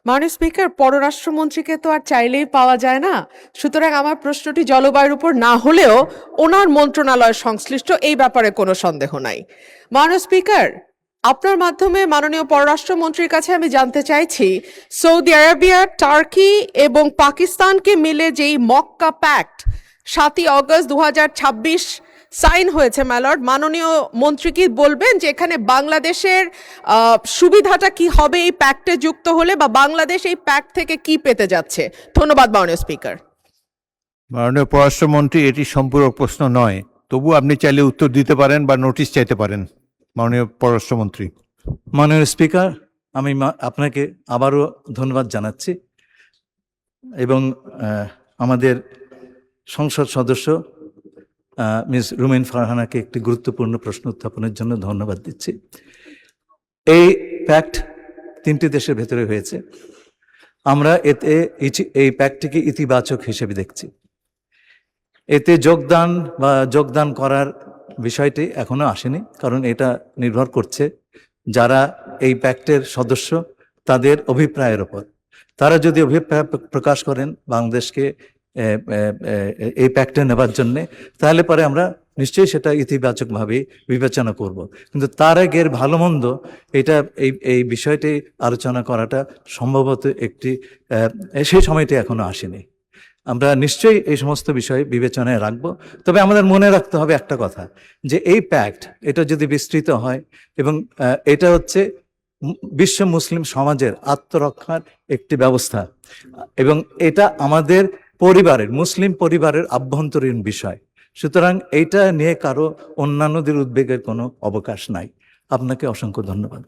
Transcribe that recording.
মাননীয় স্পিকার, পররাষ্ট্রমন্ত্রীকে তো আর চাইলেই পাওয়া যায় না। সুতরাং আমার প্রশ্নটি জলবায়ুর উপর না হলেও ওনার মন্ত্রণালয় সংশ্লিষ্ট, এই ব্যাপারে কোনো সন্দেহ নাই। মাননীয় স্পিকার, আপনার মাধ্যমে মাননীয় পররাষ্ট্রমন্ত্রীর কাছে আমি জানতে চাইছি, সৌদি আরবিয়া, টার্কি এবং পাকিস্তানকে মিলে যেই মক্কা প্যাক্ট 7ই অগস্ট 2026 সাইন হয়েছে, ম্যালর্ড, মাননীয় মন্ত্রী কি বলবেন যে এখানে বাংলাদেশের সুবিধাটা কি হবে এই প্যাক্টে যুক্ত হলে, বা বাংলাদেশ এই প্যাক্ট থেকে কি পেতে যাচ্ছে? ধন্যবাদ মাননীয় স্পিকার। মাননীয় পররাষ্ট্রমন্ত্রী, এটি সম্পূরক প্রশ্ন নয়, তবু আপনি চাইলে উত্তর দিতে পারেন বা নোটিশ চাইতে পারেন। মাননীয় পররাষ্ট্রমন্ত্রী। মাননীয় স্পিকার, আমি আপনাকে আবারও ধন্যবাদ জানাচ্ছি এবং আমাদের সংসদ সদস্য মিস রুমিন ফারহানাকে একটি গুরুত্বপূর্ণ প্রশ্ন উত্থাপনের জন্য ধন্যবাদ দিচ্ছি। এই প্যাক্ট 3টি দেশের ভেতরে হয়েছে। আমরা এতে এই প্যাক্টটিকে ইতিবাচক হিসেবে দেখছি। এতে যোগদান করার বিষয়টি এখনো আসেনি, কারণ এটা নির্ভর করছে যারা এই প্যাক্টের সদস্য তাদের অভিপ্রায়ের ওপর। তারা যদি অভিপ্রায় প্রকাশ করেন বাংলাদেশকে এই প্যাক্টে নেবার জন্যে, তাহলে পরে আমরা নিশ্চয়ই সেটা ইতিবাচকভাবে বিবেচনা করব। কিন্তু তার আগের ভালো মন্দ এটা এই বিষয়টি আলোচনা করাটা সম্ভবত সেই সময়টি এখনো আসেনি। আমরা নিশ্চয়ই এই সমস্ত বিষয় বিবেচনায় রাখব। তবে আমাদের মনে রাখতে হবে একটা কথা, যে এই প্যাক্ট এটা যদি বিস্তৃত হয় এবং এটা হচ্ছে বিশ্ব মুসলিম সমাজের আত্মরক্ষার একটি ব্যবস্থা, এবং এটা আমাদের মুসলিম পরিবারের আভ্যন্তরীণ বিষয়। সুতরাং এইটা নিয়ে কারো অন্যান্যদের উদ্বেগের কোনো অবকাশ নাই। আপনাকে অসংখ্য ধন্যবাদ।